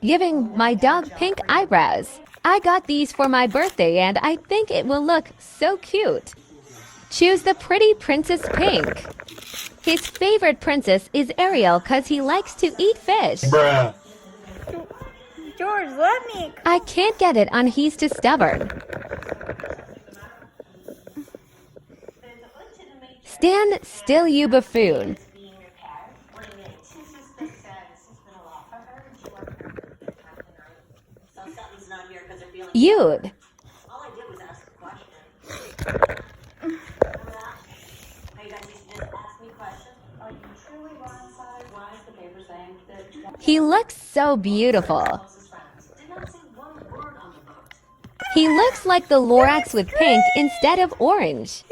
Giving my dog pink eyebrows. I got these for my birthday and I think it will look so cute. Choose the pretty Princess Pink. His favorite princess is Ariel cause he likes to eat fish. Bruh. George, let me. I can't get it on he's too stubborn. Stand still, you buffoon. You'd. He looks so beautiful. He looks like the Lorax with pink instead of orange.